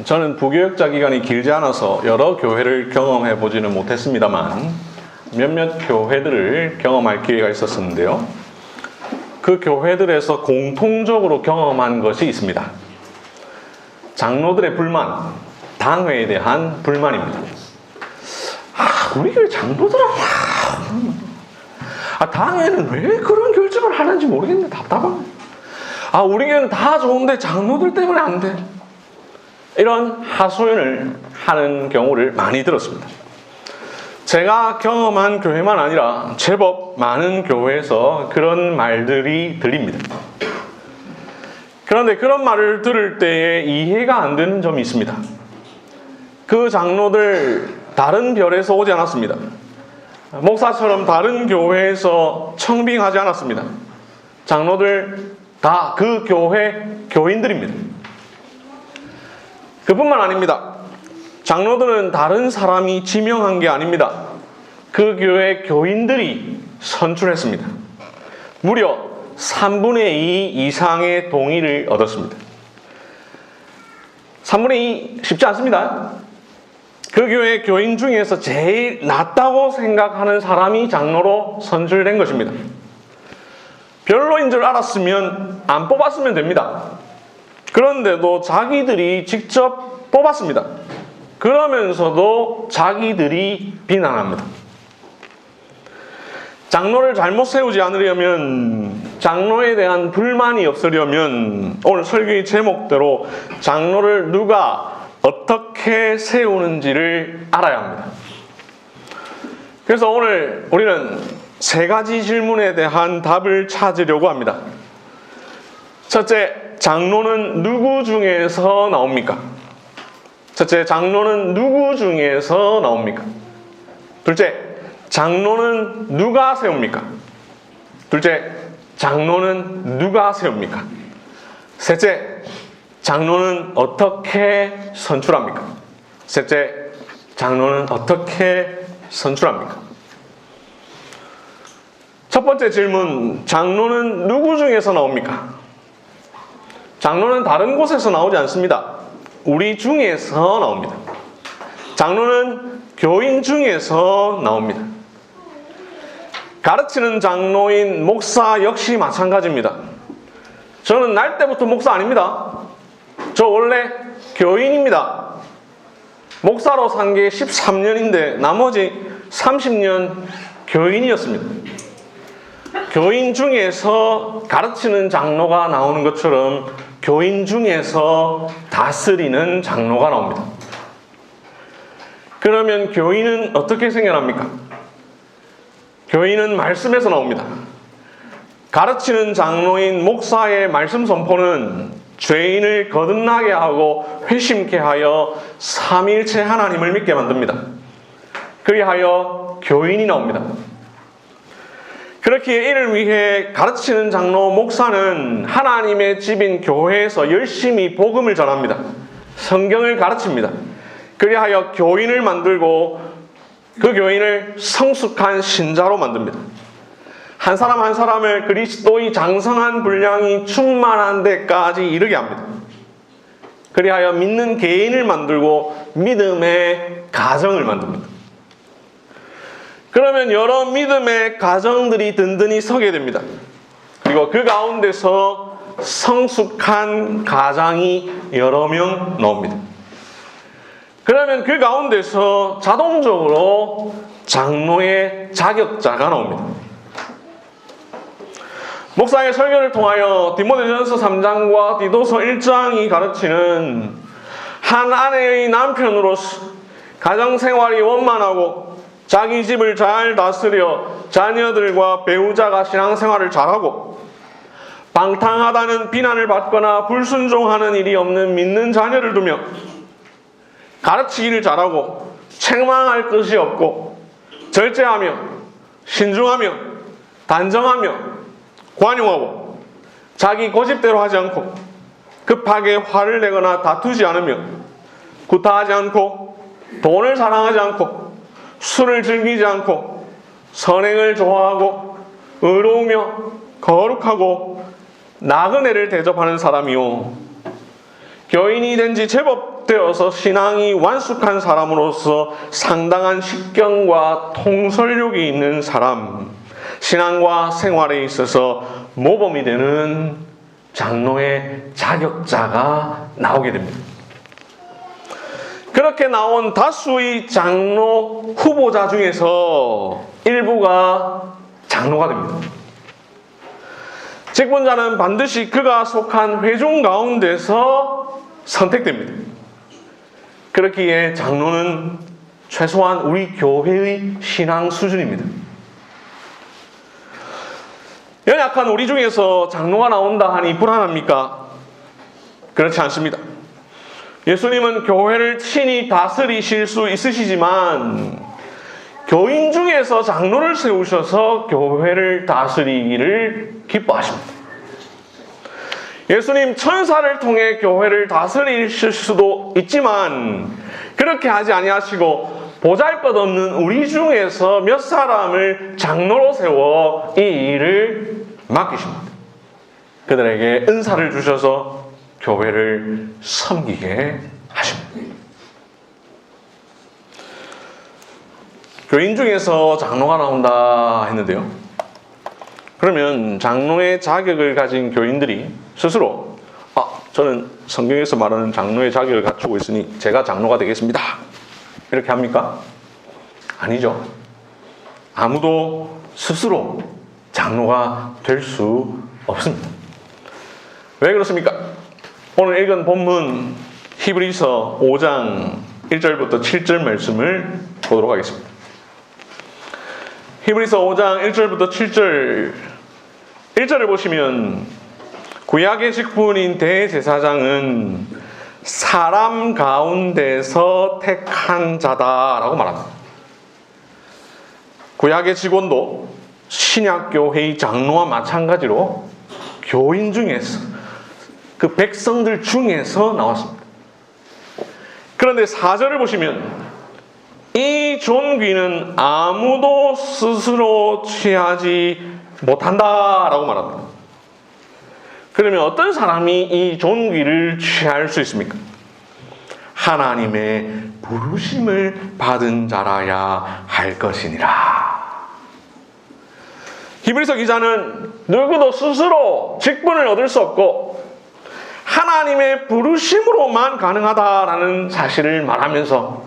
저는 부교역자 기간이 길지 않아서 여러 교회를 경험해 보지는 못했습니다만 몇몇 교회들을 경험할 기회가 있었는데요. 그 교회들에서 공통적으로 경험한 것이 있습니다. 장로들의 불만, 당회에 대한 불만입니다. 우리 교회 장로들은 당회는 왜 그런 결정을 하는지 모르겠네. 답답한. 우리 교회는 다 좋은데 장로들 때문에 안 돼. 이런 하소연을 하는 경우를 많이 들었습니다. 제가 경험한 교회만 아니라 제법 많은 교회에서 그런 말들이 들립니다. 그런데 그런 말을 들을 때에 이해가 안 되는 점이 있습니다. 그 장로들 다른 별에서 오지 않았습니다. 목사처럼 다른 교회에서 청빙하지 않았습니다. 장로들 다 그 교회 교인들입니다. 그뿐만 아닙니다. 장로들은 다른 사람이 지명한 게 아닙니다. 그 교회 교인들이 선출했습니다. 무려 3분의 2 이상의 동의를 얻었습니다. 3분의 2 쉽지 않습니다. 그 교회 교인 중에서 제일 낫다고 생각하는 사람이 장로로 선출된 것입니다. 별로인 줄 알았으면 안 뽑았으면 됩니다. 그런데도 자기들이 직접 뽑았습니다. 그러면서도 자기들이 비난합니다. 장로를 잘못 세우지 않으려면, 장로에 대한 불만이 없으려면 오늘 설교의 제목대로 장로를 누가 어떻게 세우는지를 알아야 합니다. 그래서 오늘 우리는 3가지 질문에 대한 답을 찾으려고 합니다. 첫째, 장로는 누구 중에서 나옵니까? 첫째, 장로는 누구 중에서 나옵니까? 둘째, 장로는 누가 세웁니까? 둘째, 장로는 누가 세웁니까? 셋째, 장로는 어떻게 선출합니까? 셋째, 장로는 어떻게 선출합니까? 첫 번째 질문, 장로는 누구 중에서 나옵니까? 장로는 다른 곳에서 나오지 않습니다. 우리 중에서 나옵니다. 장로는 교인 중에서 나옵니다. 가르치는 장로인 목사 역시 마찬가지입니다. 저는 날 때부터 목사 아닙니다. 저 원래 교인입니다. 목사로 산 게 13년인데 나머지 30년 교인이었습니다. 교인 중에서 가르치는 장로가 나오는 것처럼 교인 중에서 다스리는 장로가 나옵니다. 그러면 교인은 어떻게 생겨납니까? 교인은 말씀에서 나옵니다. 가르치는 장로인 목사의 말씀 선포는 죄인을 거듭나게 하고 회심케 하여 삼위일체 하나님을 믿게 만듭니다. 그리하여 교인이 나옵니다. 그렇기에 이를 위해 가르치는 장로 목사는 하나님의 집인 교회에서 열심히 복음을 전합니다. 성경을 가르칩니다. 그리하여 교인을 만들고 그 교인을 성숙한 신자로 만듭니다. 한 사람 한 사람을 그리스도의 장성한 분량이 충만한 데까지 이르게 합니다. 그리하여 믿는 개인을 만들고 믿음의 가정을 만듭니다. 그러면 여러 믿음의 가정들이 든든히 서게 됩니다. 그리고 그 가운데서 성숙한 가장이 여러 명 나옵니다. 그러면 그 가운데서 자동적으로 장로의 자격자가 나옵니다. 목사의 설교를 통하여 디모데전서 3장과 디도서 1장이 가르치는 한 아내의 남편으로서 가정생활이 원만하고 자기 집을 잘 다스려 자녀들과 배우자가 신앙생활을 잘하고 방탕하다는 비난을 받거나 불순종하는 일이 없는 믿는 자녀를 두며 가르치기를 잘하고 책망할 것이 없고 절제하며 신중하며 단정하며 관용하고 자기 고집대로 하지 않고 급하게 화를 내거나 다투지 않으며 구타하지 않고 돈을 사랑하지 않고 술을 즐기지 않고 선행을 좋아하고 의로우며 거룩하고 나그네를 대접하는 사람이요. 교인이 된 지 제법 회복되어서 신앙이 완숙한 사람으로서 상당한 식견과 통솔력이 있는 사람, 신앙과 생활에 있어서 모범이 되는 장로의 자격자가 나오게 됩니다. 그렇게 나온 다수의 장로 후보자 중에서 일부가 장로가 됩니다. 직분자는 반드시 그가 속한 회중 가운데서 선택됩니다. 그렇기에 장로는 최소한 우리 교회의 신앙 수준입니다. 연약한 우리 중에서 장로가 나온다 하니 불안합니까? 그렇지 않습니다. 예수님은 교회를 친히 다스리실 수 있으시지만 교인 중에서 장로를 세우셔서 교회를 다스리기를 기뻐하십니다. 예수님 천사를 통해 교회를 다스리실 수도 있지만 그렇게 하지 아니하시고 보잘것없는 우리 중에서 몇 사람을 장로로 세워 이 일을 맡기십니다. 그들에게 은사를 주셔서 교회를 섬기게 하십니다. 교인 중에서 장로가 나온다 했는데요. 그러면 장로의 자격을 가진 교인들이 스스로 저는 성경에서 말하는 장로의 자격을 갖추고 있으니 제가 장로가 되겠습니다. 이렇게 합니까? 아니죠. 아무도 스스로 장로가 될 수 없습니다. 왜 그렇습니까? 오늘 읽은 본문 히브리서 5장 1절부터 7절 말씀을 보도록 하겠습니다. 히브리서 5장 1절부터 7절 1절을 보시면 구약의 직분인 대제사장은 사람 가운데서 택한 자다라고 말합니다. 구약의 직원도 신약교회의 장로와 마찬가지로 교인 중에서 그 백성들 중에서 나왔습니다. 그런데 4절을 보시면 이 존귀는 아무도 스스로 취하지 못한다라고 말합니다. 그러면 어떤 사람이 이 존귀를 취할 수 있습니까? 하나님의 부르심을 받은 자라야 할 것이니라. 히브리서 기자는 누구도 스스로 직분을 얻을 수 없고 하나님의 부르심으로만 가능하다라는 사실을 말하면서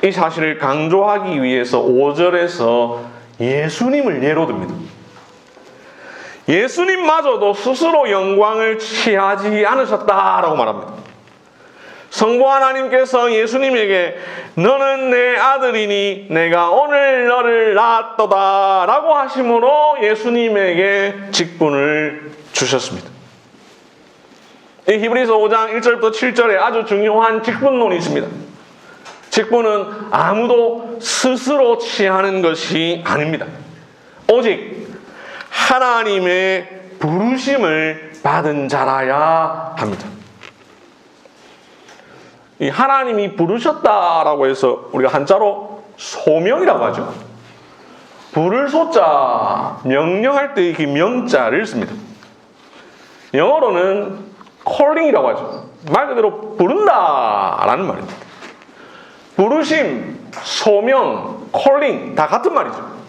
이 사실을 강조하기 위해서 5절에서 예수님을 예로 듭니다. 예수님마저도 스스로 영광을 취하지 않으셨다라고 말합니다. 성부 하나님께서 예수님에게 너는 내 아들이니 내가 오늘 너를 낳았도다 라고 하심으로 예수님에게 직분을 주셨습니다. 이 히브리서 5장 1절부터 7절에 아주 중요한 직분론이 있습니다. 직분은 아무도 스스로 취하는 것이 아닙니다. 오직 하나님의 부르심을 받은 자라야 합니다. 이 하나님이 부르셨다라고 해서 우리가 한자로 소명이라고 하죠. 부를 소자, 명령할 때 이 명자를 씁니다. 영어로는 calling이라고 하죠. 말 그대로 부른다라는 말입니다. 부르심, 소명, calling 다 같은 말이죠.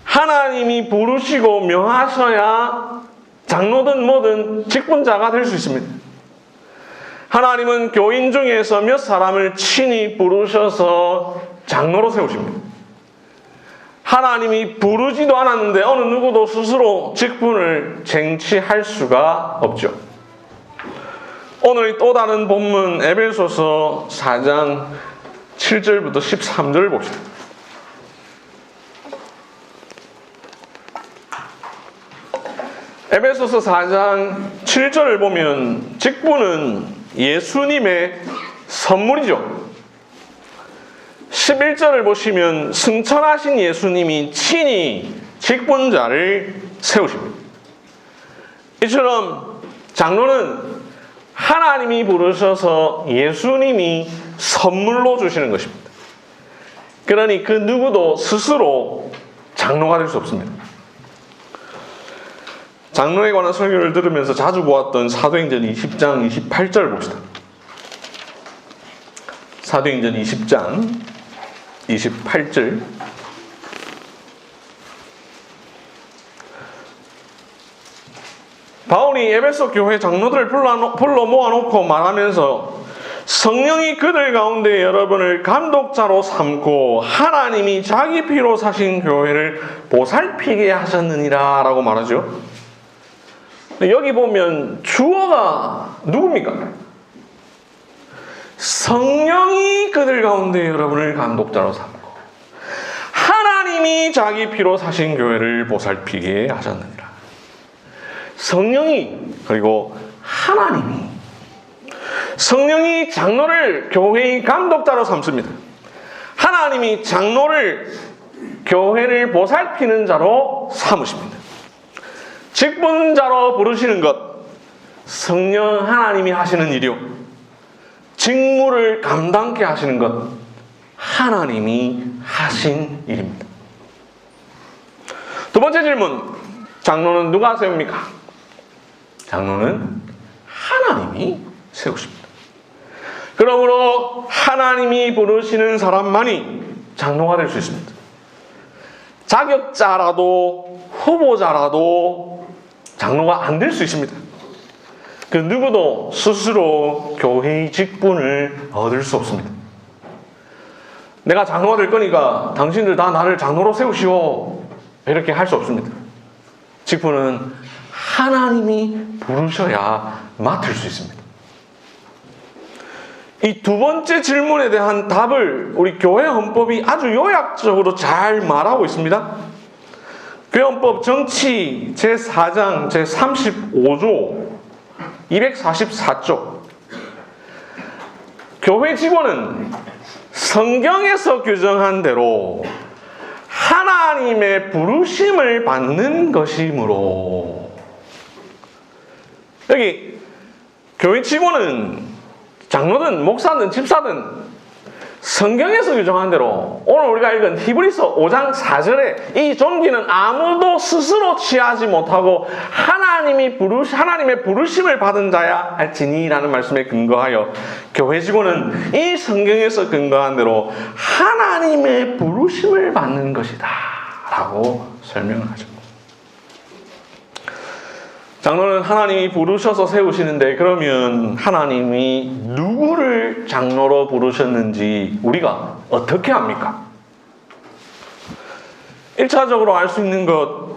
하나님이 부르시고 명하셔야 장로든 뭐든 직분자가 될 수 있습니다. 하나님은 교인 중에서 몇 사람을 친히 부르셔서 장로로 세우십니다. 하나님이 부르지도 않았는데 어느 누구도 스스로 직분을 쟁취할 수가 없죠. 오늘 또 다른 본문 에베소서 4장 7절부터 13절을 봅시다. 에베소서 4장 7절을 보면 직분은 예수님의 선물이죠. 11절을 보시면 승천하신 예수님이 친히 직분자를 세우십니다. 이처럼 장로는 하나님이 부르셔서 예수님이 선물로 주시는 것입니다. 그러니 그 누구도 스스로 장로가 될 수 없습니다. 장로에 관한 설교를 들으면서 자주 보았던 사도행전 20장 28절 봅시다. 사도행전 20장 28절. 바울이 에베소 교회 장로들을 불러 모아놓고 말하면서 성령이 그들 가운데 여러분을 감독자로 삼고 하나님이 자기 피로 사신 교회를 보살피게 하셨느니라 라고 말하죠. 여기 보면 주어가 누굽니까? 성령이 그들 가운데 여러분을 감독자로 삼고 하나님이 자기 피로 사신 교회를 보살피게 하셨느니라. 성령이, 그리고 하나님이. 성령이 장로를 교회의 감독자로 삼습니다. 하나님이 장로를 교회를 보살피는 자로 삼으십니다. 직분자로 부르시는 것, 성령 하나님이 하시는 일이요. 직무를 감당케 하시는 것, 하나님이 하신 일입니다. 두 번째 질문, 장로는 누가 세웁니까? 장로는 하나님이 세우십니다. 그러므로 하나님이 부르시는 사람만이 장로가 될 수 있습니다. 자격자라도 후보자라도 장로가 안 될 수 있습니다. 그 누구도 스스로 교회의 직분을 얻을 수 없습니다. 내가 장로가 될 거니까 당신들 다 나를 장로로 세우시오, 이렇게 할 수 없습니다. 직분은 하나님이 부르셔야 맡을 수 있습니다. 이 두 번째 질문에 대한 답을 우리 교회 헌법이 아주 요약적으로 잘 말하고 있습니다. 교회 헌법 정치 제4장 제35조 244조. 교회 직원은 성경에서 규정한 대로 하나님의 부르심을 받는 것이므로. 여기 교회 직원은 장로든 목사든 집사든 성경에서 규정한 대로 오늘 우리가 읽은 히브리서 5장 4절에 이 존귀는 아무도 스스로 취하지 못하고 하나님의 부르심을 받은 자야 할지니라는 말씀에 근거하여 교회 직원은 이 성경에서 근거한 대로 하나님의 부르심을 받는 것이다 라고 설명을 하죠. 장로는 하나님이 부르셔서 세우시는데, 그러면 하나님이 누구를 장로로 부르셨는지 우리가 어떻게 합니까? 1차적으로 알 수 있는 것,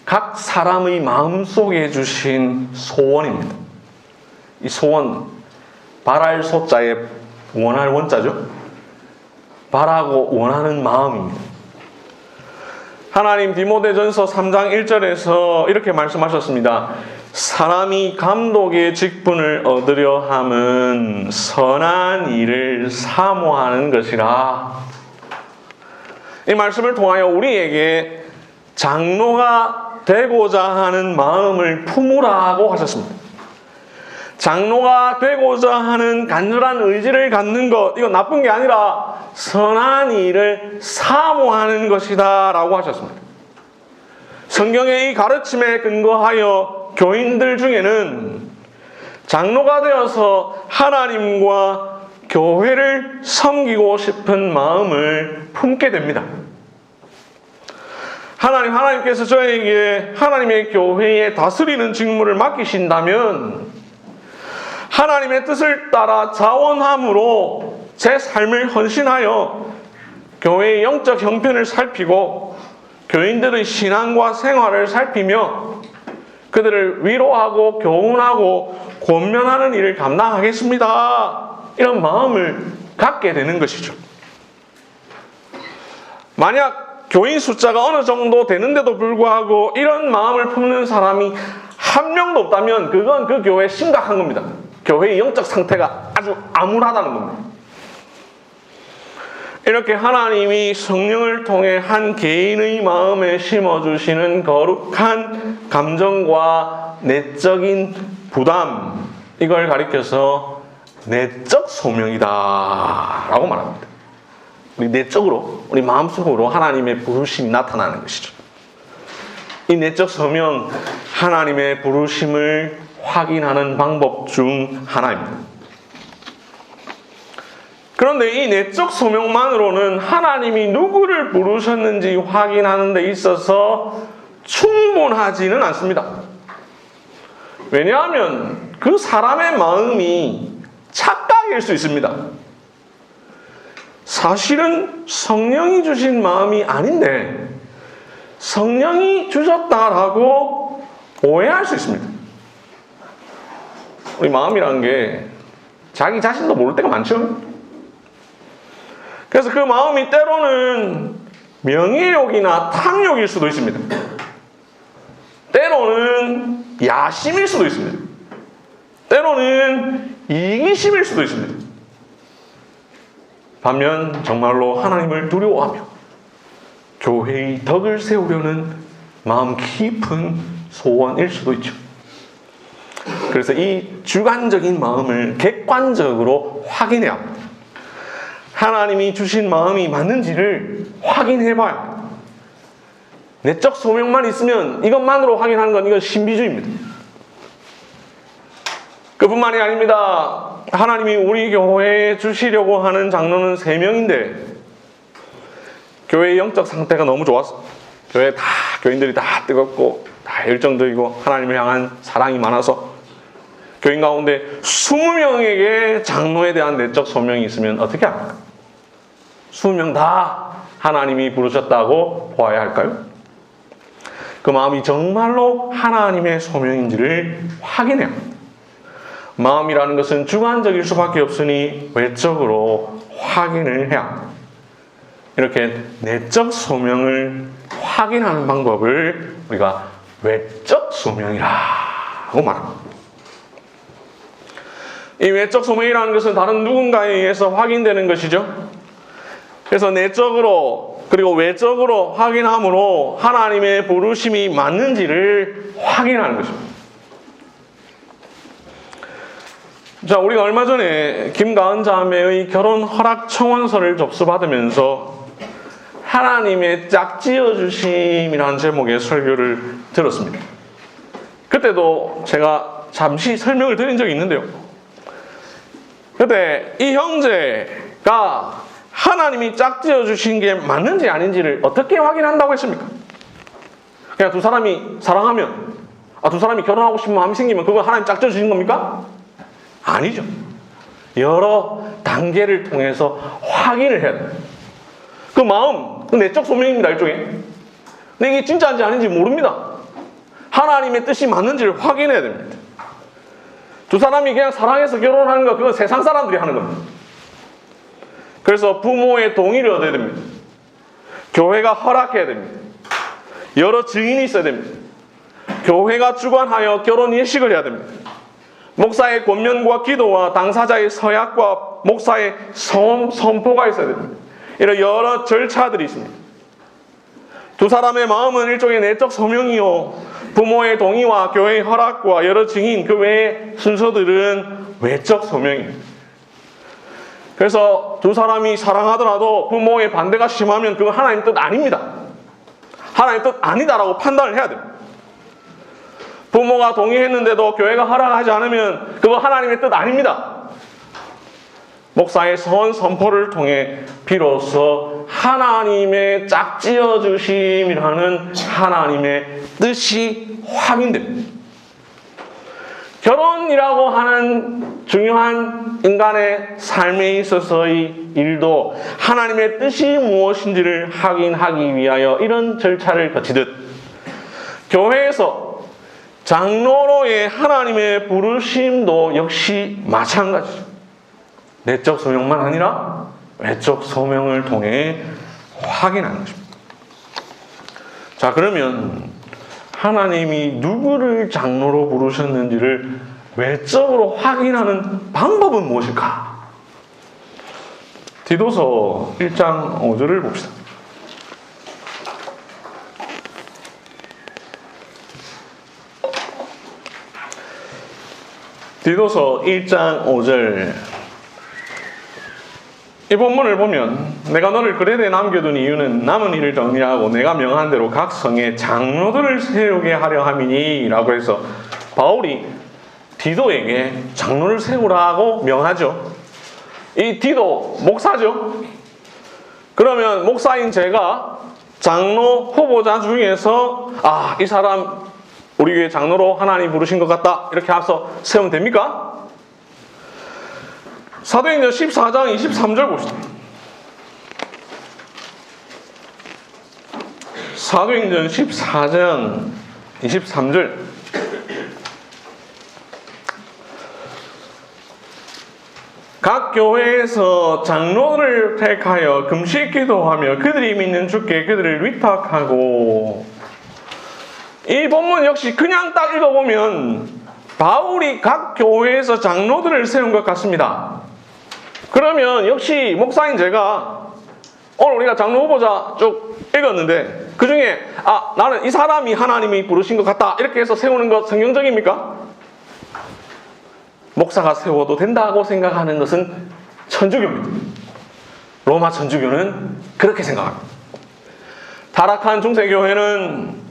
각 사람의 마음속에 주신 소원입니다. 이 소원, 바랄 소자에 원할 원자죠. 바라고 원하는 마음입니다. 하나님 디모데전서 3장 1절에서 이렇게 말씀하셨습니다. 사람이 감독의 직분을 얻으려 함은 선한 일을 사모하는 것이라. 이 말씀을 통하여 우리에게 장로가 되고자 하는 마음을 품으라고 하셨습니다. 장로가 되고자 하는 간절한 의지를 갖는 것, 이건 나쁜 게 아니라 선한 일을 사모하는 것이다 라고 하셨습니다. 성경의 이 가르침에 근거하여 교인들 중에는 장로가 되어서 하나님과 교회를 섬기고 싶은 마음을 품게 됩니다. 하나님께서 저에게 하나님의 교회에 다스리는 직무를 맡기신다면 하나님의 뜻을 따라 자원함으로 제 삶을 헌신하여 교회의 영적 형편을 살피고 교인들의 신앙과 생활을 살피며 그들을 위로하고 교훈하고 권면하는 일을 감당하겠습니다. 이런 마음을 갖게 되는 것이죠. 만약 교인 숫자가 어느 정도 되는데도 불구하고 이런 마음을 품는 사람이 한 명도 없다면 그건 그 교회에 심각한 겁니다. 교회의 영적 상태가 아주 암울하다는 겁니다. 이렇게 하나님이 성령을 통해 한 개인의 마음에 심어주시는 거룩한 감정과 내적인 부담, 이걸 가리켜서 내적 소명이다 라고 말합니다. 우리 내적으로, 우리 마음속으로 하나님의 부르심이 나타나는 것이죠. 이 내적 소명, 하나님의 부르심을 확인하는 방법 중 하나입니다. 그런데 이 내적 소명만으로는 하나님이 누구를 부르셨는지 확인하는 데 있어서 충분하지는 않습니다. 왜냐하면 그 사람의 마음이 착각일 수 있습니다. 사실은 성령이 주신 마음이 아닌데 성령이 주셨다라고 오해할 수 있습니다. 우리 마음이라는 게 자기 자신도 모를 때가 많죠. 그래서 그 마음이 때로는 명예욕이나 탐욕일 수도 있습니다. 때로는 야심일 수도 있습니다. 때로는 이기심일 수도 있습니다. 반면 정말로 하나님을 두려워하며 교회의 덕을 세우려는 마음 깊은 소원일 수도 있죠. 그래서 이 주관적인 마음을 객관적으로 확인해야 합니다. 하나님이 주신 마음이 맞는지를 확인해봐야 합니다. 내적 소명만 있으면 이것만으로 확인하는 건 이건 신비주의입니다. 그뿐만이 아닙니다. 하나님이 우리 교회에 주시려고 하는 장로는 3명인데 교회의 영적 상태가 너무 좋았어. 교인들이 다 뜨겁고 다 열정적이고 하나님을 향한 사랑이 많아서 교인 가운데 20명에게 장로에 대한 내적 소명이 있으면 어떻게 합니까? 20명 다 하나님이 부르셨다고 보아야 할까요? 그 마음이 정말로 하나님의 소명인지를 확인해야 합니다. 마음이라는 것은 주관적일 수밖에 없으니 외적으로 확인을 해야 합니다. 이렇게 내적 소명을 확인하는 방법을 우리가 외적 소명이라고 말합니다. 이 외적 소명이라는 것은 다른 누군가에 의해서 확인되는 것이죠. 그래서 내적으로 그리고 외적으로 확인함으로 하나님의 부르심이 맞는지를 확인하는 것입니다. 자, 우리가 얼마 전에 김가은 자매의 결혼 허락 청원서를 접수받으면서 하나님의 짝지어 주심이라는 제목의 설교를 들었습니다. 그때도 제가 잠시 설명을 드린 적이 있는데요. 그때 이 형제가 하나님이 짝지어 주신 게 맞는지 아닌지를 어떻게 확인한다고 했습니까? 그냥 두 사람이 사랑하면, 두 사람이 결혼하고 싶은 마음이 생기면 그거 하나님 짝지어 주신 겁니까? 아니죠. 여러 단계를 통해서 확인을 해야 돼요. 그 마음, 그 내적 소명입니다, 일종의. 근데 이게 진짜인지 아닌지 모릅니다. 하나님의 뜻이 맞는지를 확인해야 됩니다. 두 사람이 그냥 사랑해서 결혼하는 거, 그건 세상 사람들이 하는 겁니다. 그래서 부모의 동의를 얻어야 됩니다. 교회가 허락해야 됩니다. 여러 증인이 있어야 됩니다. 교회가 주관하여 결혼 예식을 해야 됩니다. 목사의 권면과 기도와 당사자의 서약과 목사의 선포가 있어야 됩니다. 이런 여러 절차들이 있습니다. 두 사람의 마음은 일종의 내적 소명이요, 부모의 동의와 교회의 허락과 여러 증인, 그 외의 순서들은 외적 소명입니다. 그래서 두 사람이 사랑하더라도 부모의 반대가 심하면 그건 하나님 뜻 아닙니다. 하나님 뜻 아니다라고 판단을 해야 됩니다. 부모가 동의했는데도 교회가 허락하지 않으면 그거 하나님의 뜻 아닙니다. 목사의 선포를 통해 비로소 하나님의 짝지어 주심이라는 하나님의 뜻이 확인됩니다. 결혼이라고 하는 중요한 인간의 삶에 있어서의 일도 하나님의 뜻이 무엇인지를 확인하기 위하여 이런 절차를 거치듯 교회에서 장로로의 하나님의 부르심도 역시 마찬가지죠. 내적 소명만 아니라 외적 소명을 통해 확인하는 것입니다. 자, 그러면 하나님이 누구를 장로로 부르셨는지를 외적으로 확인하는 방법은 무엇일까? 디도서 1장 5절을 봅시다. 디도서 1장 5절. 이 본문을 보면 내가 너를 그레데 남겨둔 이유는 남은 일을 정리하고 내가 명한 대로 각 성에 장로들을 세우게 하려 함이니 라고 해서 바울이 디도에게 장로를 세우라고 명하죠. 이 D도 목사죠. 그러면 목사인 제가 장로 후보자 중에서 이 사람 우리 교회 장로로 하나님 부르신 것 같다 이렇게 앞서 세우면 됩니까? 사도행전 14장 23절 봅시다. 사도행전 14장 23절. 각 교회에서 장로를 택하여 금식 기도하며 그들이 믿는 주께 그들을 위탁하고. 이 본문 역시 그냥 딱 읽어보면 바울이 각 교회에서 장로들을 세운 것 같습니다. 그러면 역시 목사인 제가 오늘 우리가 장로 후보자 쭉 읽었는데 그 중에 나는 이 사람이 하나님이 부르신 것 같다 이렇게 해서 세우는 것 성경적입니까? 목사가 세워도 된다고 생각하는 것은 천주교입니다. 로마 천주교는 그렇게 생각합니다. 타락한 중세교회는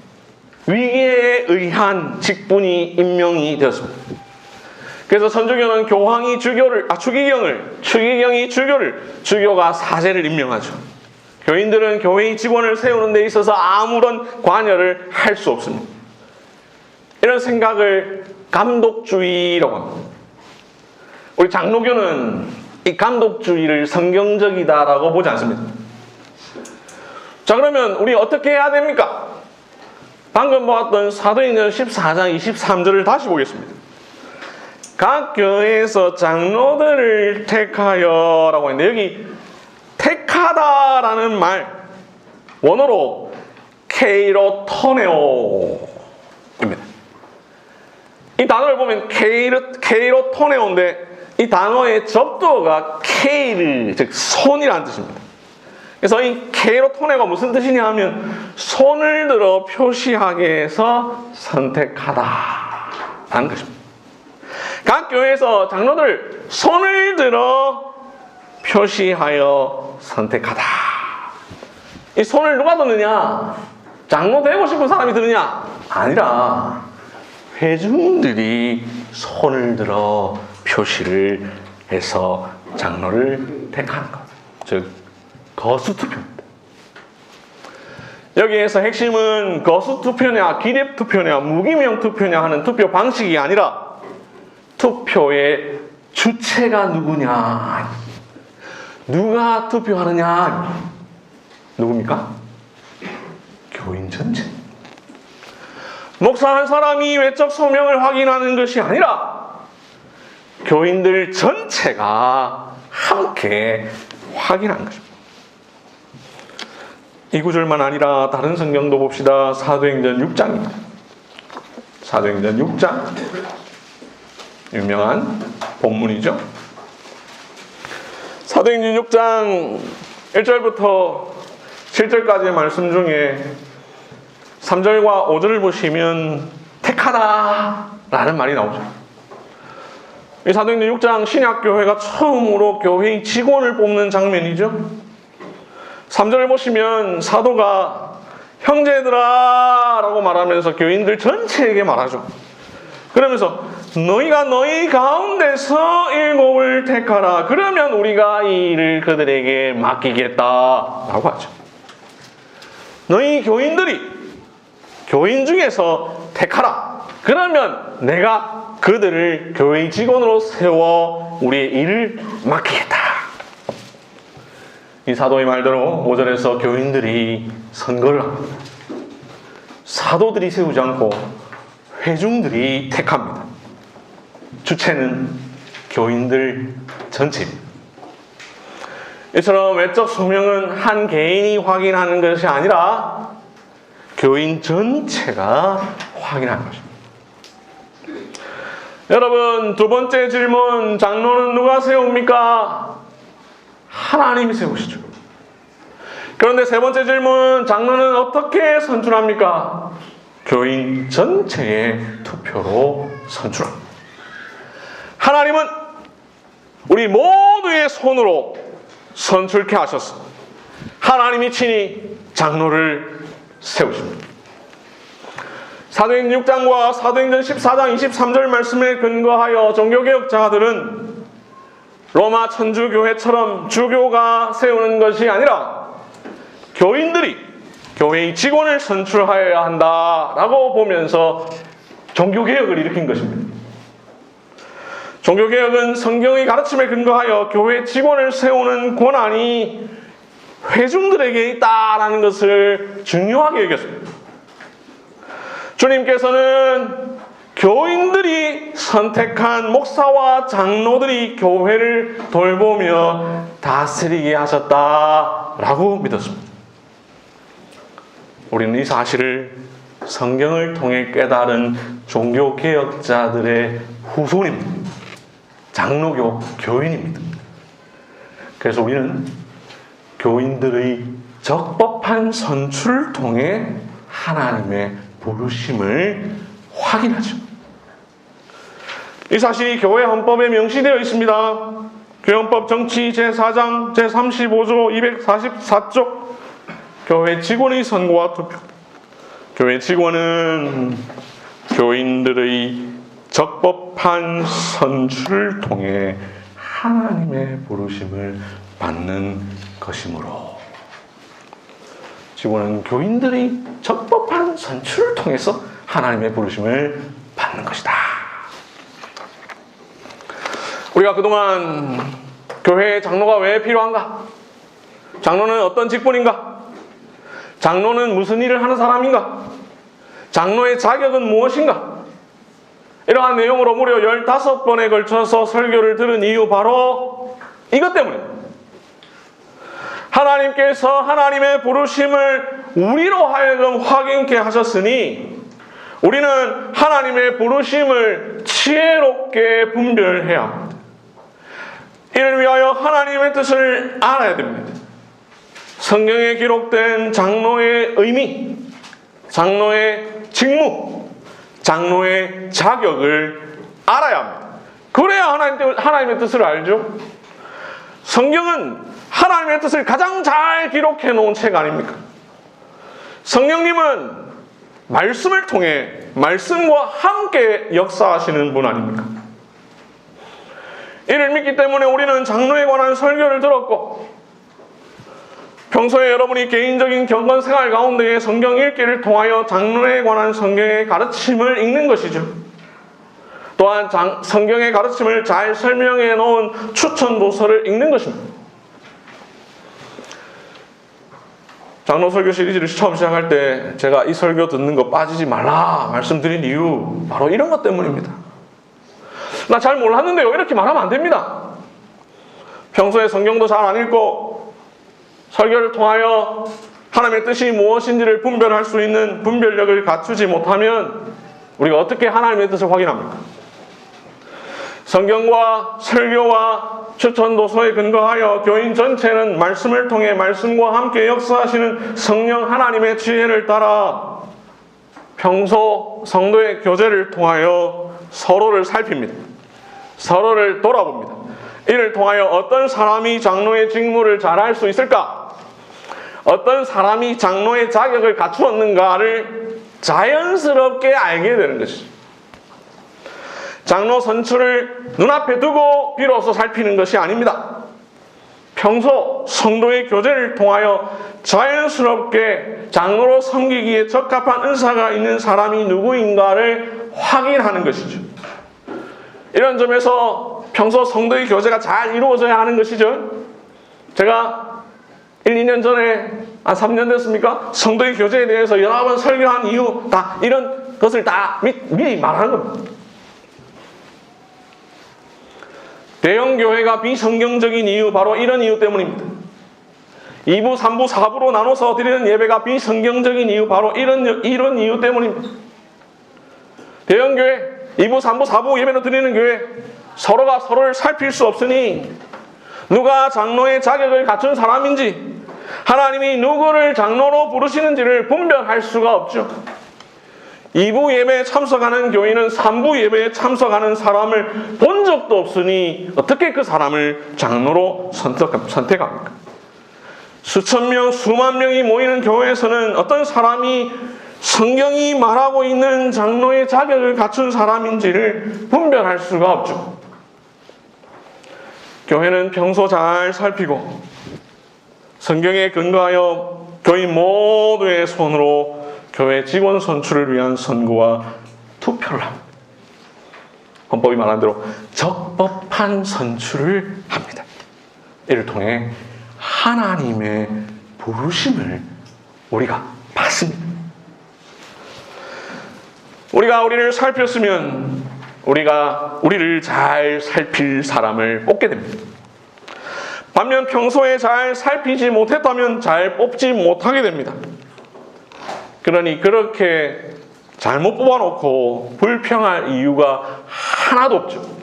위기에 의한 직분이 임명이 되었습니다. 그래서 천주교는 교황이 추기경이 주교를, 주교가 사제를 임명하죠. 교인들은 교회의 직원을 세우는 데 있어서 아무런 관여를 할 수 없습니다. 이런 생각을 감독주의라고 합니다. 우리 장로교는 이 감독주의를 성경적이다라고 보지 않습니다. 자, 그러면 우리 어떻게 해야 됩니까? 방금 보았던 사도행전 14장 23절을 다시 보겠습니다. 각 교회에서 장로들을 택하여 라고 했는데 여기 택하다라는 말 원어로 케이로토네오입니다. 이 단어를 보면 케이로토네오인데 이 단어의 접두어가 케이르, 즉 손이라는 뜻입니다. 그래서 이 케이로토네가 무슨 뜻이냐 하면 손을 들어 표시하게 해서 선택하다라는 것입니다. 각 교회에서 장로들 손을 들어 표시하여 선택하다. 이 손을 누가 드느냐? 장로 되고 싶은 사람이 드느냐? 아니라 회중들이 손을 들어 표시를 해서 장로를 택하는 것. 즉 거수투표입니다. 여기에서 핵심은 거수투표냐 기립투표냐 무기명투표냐 하는 투표 방식이 아니라 투표의 주체가 누구냐, 누가 투표하느냐. 누굽니까? 교인 전체. 목사 한 사람이 외적 소명을 확인하는 것이 아니라 교인들 전체가 함께 확인한 것입니다. 이 구절만 아니라 다른 성경도 봅시다. 사도행전 6장입니다. 사도행전 6장 유명한 본문이죠. 사도행전 6장 1절부터 7절까지의 말씀 중에 3절과 5절을 보시면 택하다라는 말이 나오죠. 이 사도행전 6장 신약교회가 처음으로 교회의 직원을 뽑는 장면이죠. 3절을 보시면 사도가 형제들아 라고 말하면서 교인들 전체에게 말하죠. 그러면서 너희가 너희 가운데서 7을 택하라. 그러면 우리가 이 일을 그들에게 맡기겠다 라고 하죠. 너희 교인들이 교인 중에서 택하라. 그러면 내가 그들을 교회 직원으로 세워 우리의 일을 맡기겠다. 이 사도의 말대로 5절에서 교인들이 선거를 합니다. 사도들이 세우지 않고 회중들이 택합니다. 주체는 교인들 전체입니다. 이처럼 외적 소명은 한 개인이 확인하는 것이 아니라 교인 전체가 확인하는 것입니다. 여러분, 두 번째 질문, 장로는 누가 세웁니까? 하나님이 세우시죠. 그런데 세 번째 질문, 장로는 어떻게 선출합니까? 교인 전체의 투표로 선출합니다. 하나님은 우리 모두의 손으로 선출케 하셔서 하나님이 친히 장로를 세우십니다. 사도행전 6장과 사도행전 14장 23절 말씀에 근거하여 종교개혁자들은 로마 천주교회처럼 주교가 세우는 것이 아니라 교인들이 교회의 직원을 선출하여야 한다라고 보면서 종교개혁을 일으킨 것입니다. 종교개혁은 성경의 가르침에 근거하여 교회 직원을 세우는 권한이 회중들에게 있다라는 것을 중요하게 여겼습니다. 주님께서는 교인들이 선택한 목사와 장로들이 교회를 돌보며 다스리게 하셨다라고 믿었습니다. 우리는 이 사실을 성경을 통해 깨달은 종교개혁자들의 후손입니다. 장로교 교인입니다. 그래서 우리는 교인들의 적법한 선출을 통해 하나님의 부르심을 확인하죠. 이 사실이 교회 헌법에 명시되어 있습니다. 교회헌법 정치 제4장 제35조 244쪽 교회 직원의 선거와 투표. 교회 직원은 교인들의 적법한 선출을 통해 하나님의 부르심을 받는 것이므로 직원은 교인들의 적법한 선출을 통해서 하나님의 부르심을 받는 것이다. 우리가 그동안 교회에 장로가 왜 필요한가? 장로는 어떤 직분인가? 장로는 무슨 일을 하는 사람인가? 장로의 자격은 무엇인가? 이러한 내용으로 무려 15번에 걸쳐서 설교를 들은 이유 바로 이것 때문입니다. 하나님께서 하나님의 부르심을 우리로 하여금 확인케 하셨으니 우리는 하나님의 부르심을 지혜롭게 분별해야 합니다. 이를 위하여 하나님의 뜻을 알아야 됩니다. 성경에 기록된 장로의 의미, 장로의 직무, 장로의 자격을 알아야 합니다. 그래야 하나님의 뜻을 알죠. 성경은 하나님의 뜻을 가장 잘 기록해 놓은 책 아닙니까? 성령님은 말씀을 통해 말씀과 함께 역사하시는 분 아닙니까? 이를 믿기 때문에 우리는 장로에 관한 설교를 들었고 평소에 여러분이 개인적인 경건 생활 가운데에 성경 읽기를 통하여 장로에 관한 성경의 가르침을 읽는 것이죠. 또한 성경의 가르침을 잘 설명해 놓은 추천 도서를 읽는 것입니다. 장로 설교 시리즈를 처음 시작할 때 제가 이 설교 듣는 거 빠지지 말라 말씀드린 이유 바로 이런 것 때문입니다. 나 잘 몰랐는데요. 이렇게 말하면 안 됩니다. 평소에 성경도 잘 안 읽고 설교를 통하여 하나님의 뜻이 무엇인지를 분별할 수 있는 분별력을 갖추지 못하면 우리가 어떻게 하나님의 뜻을 확인합니까? 성경과 설교와 추천도서에 근거하여 교인 전체는 말씀을 통해 말씀과 함께 역사하시는 성령 하나님의 지혜를 따라 평소 성도의 교제를 통하여 서로를 살핍니다. 서로를 돌아봅니다. 이를 통하여 어떤 사람이 장로의 직무를 잘할 수 있을까? 어떤 사람이 장로의 자격을 갖추었는가를 자연스럽게 알게 되는 것이죠. 장로 선출을 눈앞에 두고 비로소 살피는 것이 아닙니다. 평소 성도의 교제를 통하여 자연스럽게 장로로 섬기기에 적합한 은사가 있는 사람이 누구인가를 확인하는 것이죠. 이런 점에서 평소 성도의 교제가 잘 이루어져야 하는 것이죠. 제가 1, 2년 전에 3년 됐습니까? 성도의 교제에 대해서 여러 번 설교한 이유 다 이런 것을 다 미리 말하는 겁니다. 대형교회가 비성경적인 이유 바로 이런 이유 때문입니다. 2부, 3부, 4부로 나눠서 드리는 예배가 비성경적인 이유 바로 이런 이유 때문입니다. 대형교회 2부, 3부, 4부 예배로 드리는 교회 서로가 서로를 살필 수 없으니 누가 장로의 자격을 갖춘 사람인지 하나님이 누구를 장로로 부르시는지를 분별할 수가 없죠. 2부 예배에 참석하는 교인은 3부 예배에 참석하는 사람을 본 적도 없으니 어떻게 그 사람을 장로로 선택합니까? 수천 명, 수만 명이 모이는 교회에서는 어떤 사람이 성경이 말하고 있는 장로의 자격을 갖춘 사람인지를 분별할 수가 없죠. 교회는 평소 잘 살피고 성경에 근거하여 교인 모두의 손으로 교회 직원 선출을 위한 선거와 투표를 합니다. 헌법이 말한 대로 적법한 선출을 합니다. 이를 통해 하나님의 부르심을 우리가 받습니다. 우리가 우리를 살폈으면 우리가 우리를 잘 살필 사람을 뽑게 됩니다. 반면 평소에 잘 살피지 못했다면 잘 뽑지 못하게 됩니다. 그러니 그렇게 잘못 뽑아놓고 불평할 이유가 하나도 없죠.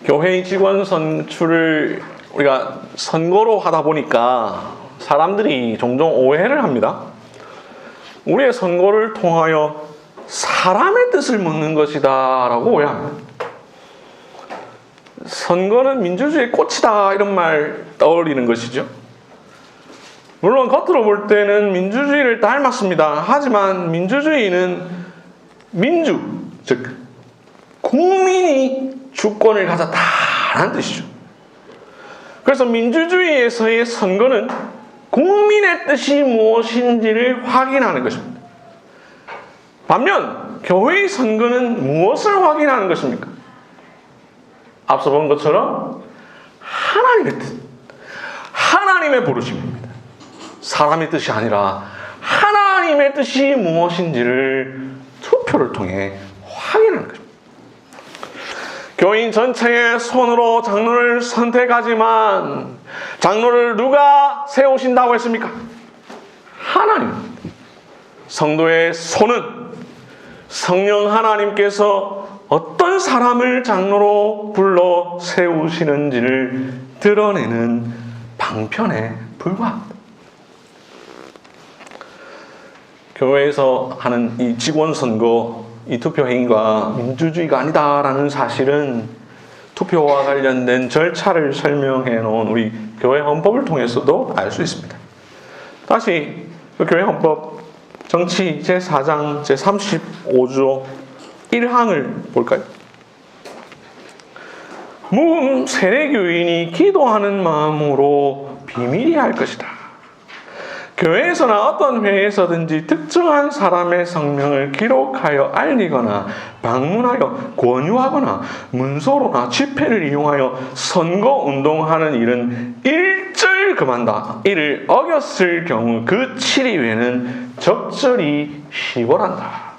교회의 직원 선출을 우리가 선거로 하다 보니까 사람들이 종종 오해를 합니다. 우리의 선거를 통하여 사람의 뜻을 묻는 것이다 라고 오해합니다. 선거는 민주주의의 꽃이다 이런 말 떠올리는 것이죠. 물론 겉으로 볼 때는 민주주의를 닮았습니다. 하지만 민주주의는 민주, 즉 국민이 주권을 가졌다라는 뜻이죠. 그래서 민주주의에서의 선거는 국민의 뜻이 무엇인지를 확인하는 것입니다. 반면 교회의 선거는 무엇을 확인하는 것입니까? 앞서 본 것처럼 하나님의 뜻, 하나님의 부르심입니다. 사람의 뜻이 아니라 하나님의 뜻이 무엇인지를 투표를 통해 확인하는 것입니다. 교인 전체의 손으로 장로를 선택하지만 장로를 누가 세우신다고 했습니까? 하나님. 성도의 손은 성령 하나님께서 어떤 사람을 장로로 불러 세우시는지를 드러내는 방편에 불과합니다. 교회에서 하는 이 직원 선거, 이 투표 행위가 민주주의가 아니다라는 사실은 투표와 관련된 절차를 설명해 놓은 우리 교회 헌법을 통해서도 알 수 있습니다. 다시 그 교회 헌법 정치 제4장 제35조 1항을 볼까요? 무흠 세례교인이 기도하는 마음으로 비밀히 할 것이다. 교회에서나 어떤 회에서든지 특정한 사람의 성명을 기록하여 알리거나 방문하여 권유하거나 문서로나 집회를 이용하여 선거운동하는 일은 일절 금한다. 이를 어겼을 경우 그 7일에는 적절히 시벌한다.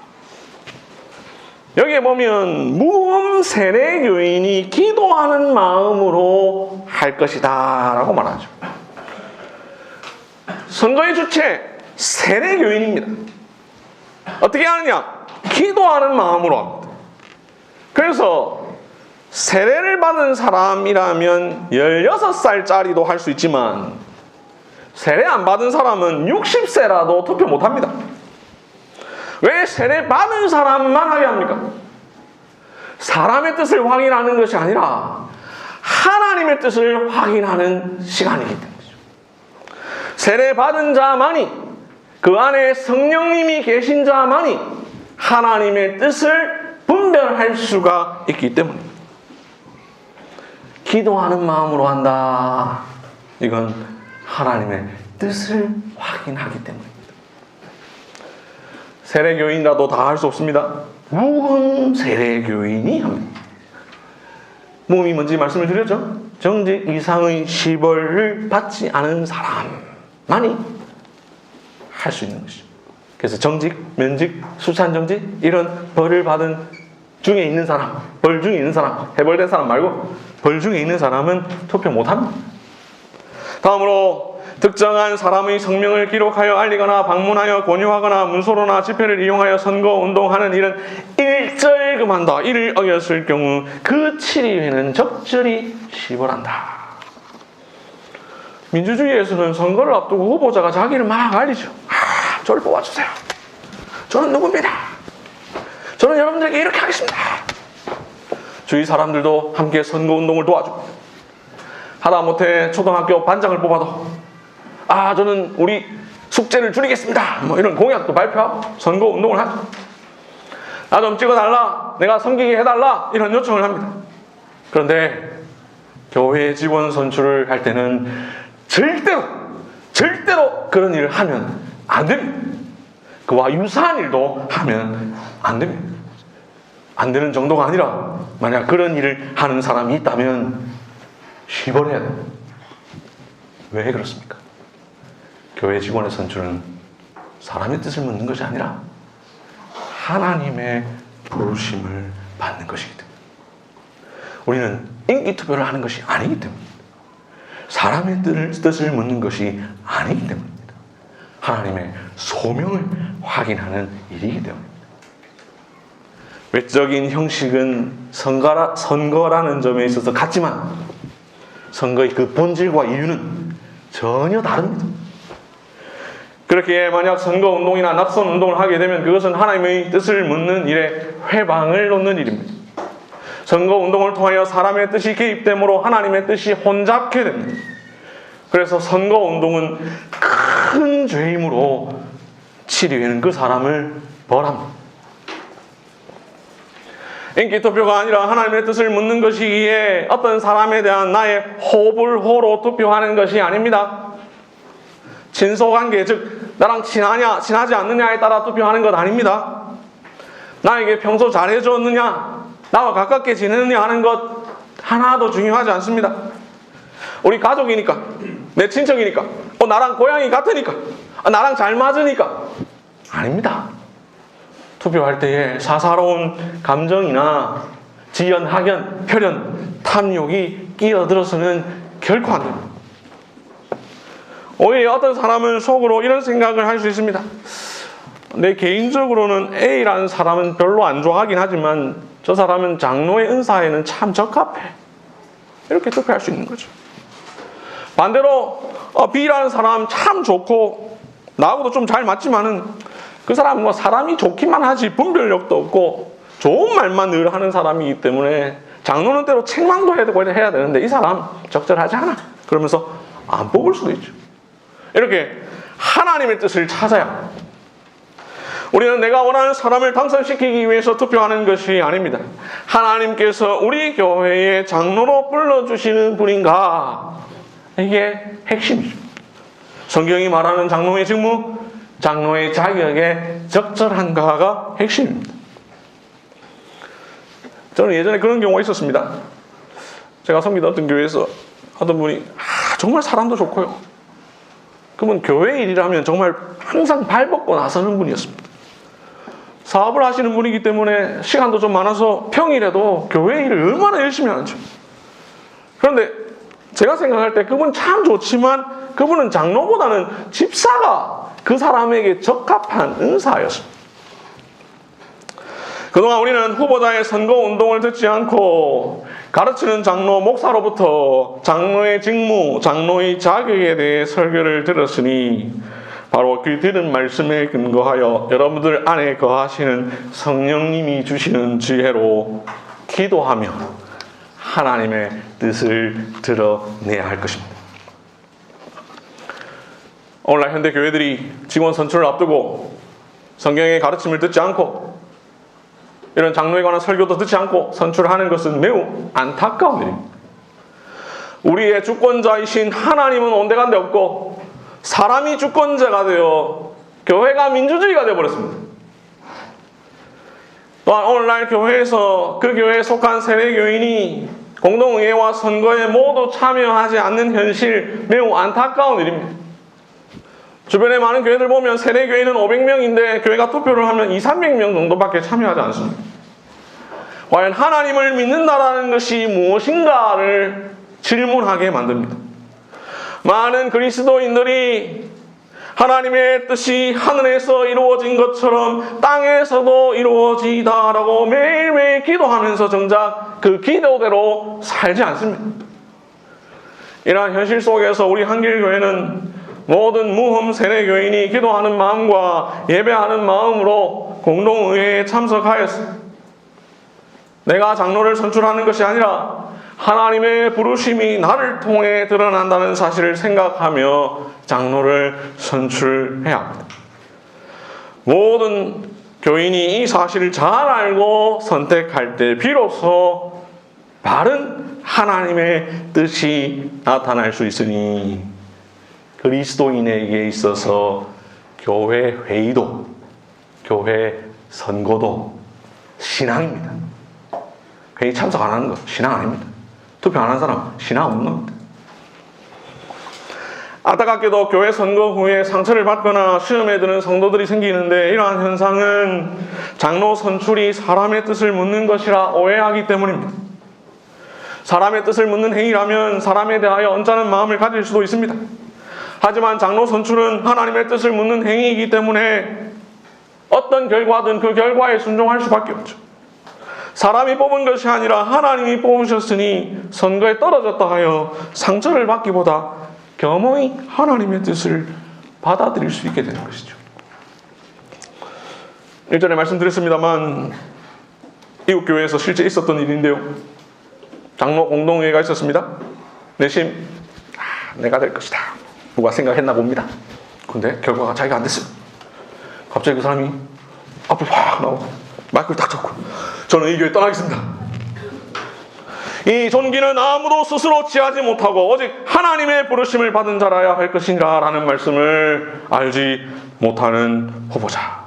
여기에 보면 무흠 세례교인이 기도하는 마음으로 할 것이다 라고 말하죠. 선거의 주체 세례교인입니다. 어떻게 하느냐? 기도하는 마음으로 합니다. 그래서 세례를 받은 사람이라면 16살짜리도 할 수 있지만 세례 안 받은 사람은 60세라도 투표 못합니다. 왜 세례 받은 사람만 하게 합니까? 사람의 뜻을 확인하는 것이 아니라 하나님의 뜻을 확인하는 시간이기 때문에 세례 받은 자만이, 그 안에 성령님이 계신 자만이 하나님의 뜻을 분별할 수가 있기 때문입니다. 기도하는 마음으로 한다. 이건 하나님의 뜻을 확인하기 때문입니다. 세례교인이라도 다 할 수 없습니다. 무흠 세례교인이 합니다. 무흠이 뭔지 말씀을 드렸죠? 정직 이상의 시벌을 받지 않은 사람만이 할 수 있는 것이죠. 그래서 정직, 면직, 수찬정직 이런 벌을 받은 중에 있는 사람, 벌 중에 있는 사람, 해벌된 사람 말고 벌 중에 있는 사람은 투표 못합니다. 다음으로 특정한 사람의 성명을 기록하여 알리거나 방문하여 권유하거나 문서로나 집회를 이용하여 선거운동하는 일은 일절 금한다. 이를 어겼을 경우 그 7일에는 적절히 시벌한다. 민주주의에서는 선거를 앞두고 후보자가 자기를 막 알리죠. 저를 뽑아주세요. 저는 누구입니다. 저는 여러분들에게 이렇게 하겠습니다. 주위 사람들도 함께 선거운동을 도와주고 하다못해 초등학교 반장을 뽑아도 저는 우리 숙제를 줄이겠습니다. 뭐 이런 공약도 발표하고 선거운동을 하죠. 나 좀 찍어달라, 내가 섬기게 해달라, 이런 요청을 합니다. 그런데 교회 직원 선출을 할 때는 절대로 그런 일을 하면 안 됩니다. 그와 유사한 일도 하면 안 됩니다. 안 되는 정도가 아니라 만약 그런 일을 하는 사람이 있다면 쉬벌해야 됩니다. 왜 그렇습니까? 교회 직원의 선출은 사람의 뜻을 묻는 것이 아니라 하나님의 부르심을 받는 것이기 때문에, 우리는 인기 투표를 하는 것이 아니기 때문입니다. 사람의 뜻을 묻는 것이 아니기 때문입니다. 하나님의 소명을 확인하는 일이기 때문입니다. 외적인 형식은 선거라는 점에 있어서 같지만 선거의 그 본질과 이유는 전혀 다릅니다. 그렇게 만약 선거운동이나 낙선운동을 하게 되면 그것은 하나님의 뜻을 묻는 일에 회방을 놓는 일입니다. 선거운동을 통하여 사람의 뜻이 개입되므로 하나님의 뜻이 혼잡게 됩니다. 그래서 선거운동은 큰 죄임으로 치료에는 그 사람을 벌합니다. 인기투표가 아니라 하나님의 뜻을 묻는 것이기에 어떤 사람에 대한 나의 호불호로 투표하는 것이 아닙니다. 친소관계, 즉 나랑 친하냐 친하지 않느냐에 따라 투표하는 것 아닙니다. 나에게 평소 잘해줬느냐, 나와 가깝게 지내느냐 하는 것 하나도 중요하지 않습니다. 우리 가족이니까, 내 친척이니까, 나랑 고향이 같으니까, 나랑 잘 맞으니까 아닙니다. 투표할 때에 사사로운 감정이나 지연, 학연, 혈연, 탐욕이 끼어들어서는 결코 안 됩니다. 오히려 어떤 사람은 속으로 이런 생각을 할 수 있습니다. 내 개인적으로는 A라는 사람은 별로 안 좋아하긴 하지만 저 사람은 장로의 은사에는 참 적합해. 이렇게 투표할 수 있는 거죠. 반대로 B라는 사람 참 좋고 나하고도 좀 잘 맞지만은 그 사람은 뭐 사람이 좋기만 하지 분별력도 없고 좋은 말만 늘 하는 사람이기 때문에 장로는 때로 책망도 해야 되는데 이 사람 적절하지 않아. 그러면서 안 뽑을 수도 있죠. 이렇게 하나님의 뜻을 찾아야, 우리는 내가 원하는 사람을 당선시키기 위해서 투표하는 것이 아닙니다. 하나님께서 우리 교회의 장로로 불러주시는 분인가, 이게 핵심이죠. 성경이 말하는 장로의 직무, 장로의 자격에 적절한가가 핵심입니다. 저는 예전에 그런 경우가 있었습니다. 제가 섬기던 어떤 교회에서 어떤 분이 정말 사람도 좋고요, 그분 교회 일이라면 정말 항상 발벗고 나서는 분이었습니다. 사업을 하시는 분이기 때문에 시간도 좀 많아서 평일에도 교회 일을 얼마나 열심히 하는지. 그런데 제가 생각할 때 그분 참 좋지만 그분은 장로보다는 집사가 그 사람에게 적합한 은사였습니다. 그동안 우리는 후보자의 선거운동을 듣지 않고 가르치는 장로, 목사로부터 장로의 직무, 장로의 자격에 대해 설교를 들었으니 바로 그 들은 말씀에 근거하여 여러분들 안에 거하시는 성령님이 주시는 지혜로 기도하며 하나님의 뜻을 드러내야 할 것입니다. 오늘날 현대 교회들이 직원 선출을 앞두고 성경의 가르침을 듣지 않고 이런 장로에 관한 설교도 듣지 않고 선출하는 것은 매우 안타까운 일입니다. 우리의 주권자이신 하나님은 온데간데 없고 사람이 주권자가 되어 교회가 민주주의가 되어버렸습니다. 또한 오늘날 교회에서 그 교회에 속한 세례교인이 공동의회와 선거에 모두 참여하지 않는 현실, 매우 안타까운 일입니다. 주변에 많은 교회들 보면 세례교인은 500명인데 교회가 투표를 하면 200~300명 정도밖에 참여하지 않습니다. 과연 하나님을 믿는다라는 것이 무엇인가를 질문하게 만듭니다. 많은 그리스도인들이 하나님의 뜻이 하늘에서 이루어진 것처럼 땅에서도 이루어지다라고 매일매일 기도하면서 정작 그 기도대로 살지 않습니다. 이러한 현실 속에서 우리 한길교회는 모든 무흠 세례교인이 기도하는 마음과 예배하는 마음으로 공동의회에 참석하였습니다. 내가 장로를 선출하는 것이 아니라 하나님의 부르심이 나를 통해 드러난다는 사실을 생각하며 장로를 선출해야 합니다. 모든 교인이 이 사실을 잘 알고 선택할 때 비로소 바른 하나님의 뜻이 나타날 수 있으니 그리스도인에게 있어서 교회 회의도, 교회 선거도 신앙입니다. 회의 참석 안 하는 거 신앙 아닙니다. 투표 안 하는 사람 신앙 없는 겁니다. 안타깝게도 교회 선거 후에 상처를 받거나 시험에 드는 성도들이 생기는데 이러한 현상은 장로 선출이 사람의 뜻을 묻는 것이라 오해하기 때문입니다. 사람의 뜻을 묻는 행위라면 사람에 대하여 언짢은 마음을 가질 수도 있습니다. 하지만 장로 선출은 하나님의 뜻을 묻는 행위이기 때문에 어떤 결과든 그 결과에 순종할 수밖에 없죠. 사람이 뽑은 것이 아니라 하나님이 뽑으셨으니 선거에 떨어졌다 하여 상처를 받기보다 겸허히 하나님의 뜻을 받아들일 수 있게 되는 것이죠. 일전에 말씀드렸습니다만 이웃교회에서 실제 있었던 일인데요. 장로 공동회의가 있었습니다. 내심 내가 될 것이다 누가 생각했나 봅니다. 근데 결과가 자기가 안 됐어요. 갑자기 그 사람이 앞을 확 나오고 마이크를 딱 잡고 저는 이 교회 떠나겠습니다. 이 존귀는 아무도 스스로 취하지 못하고 오직 하나님의 부르심을 받은 자라야 할 것인가 라는 말씀을 알지 못하는 후보자,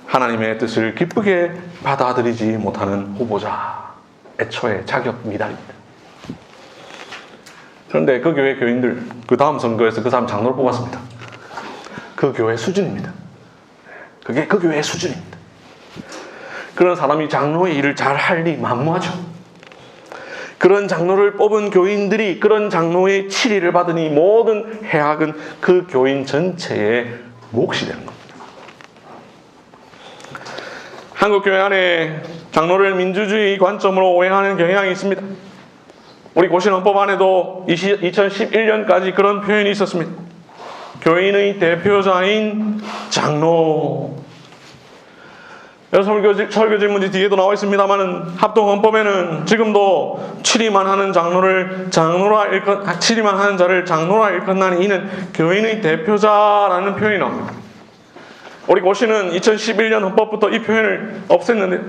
하나님의 뜻을 기쁘게 받아들이지 못하는 후보자, 애초에 자격 미달입니다. 그런데 그 교회 교인들 그 다음 선거에서 그 사람 장로를 뽑았습니다. 그 교회 수준입니다. 그게 그 교회의 수준입니다. 그런 사람이 장로의 일을 잘 할 리 만무하죠. 그런 장로를 뽑은 교인들이 그런 장로의 치리를 받으니 모든 해악은 그 교인 전체의 몫이 되는 겁니다. 한국 교회 안에 장로를 민주주의 관점으로 오해하는 경향이 있습니다. 우리 고신헌법 안에도 2011년까지 그런 표현이 있었습니다. 교인의 대표자인 장로. 설교 질문지 뒤에도 나와 있습니다만 합동헌법에는 지금도 치리만 하는 자를 장로라 일컫나니 이는 교인의 대표자라는 표현이 나옵니다. 우리 고시는 2011년 헌법부터 이 표현을 없앴는데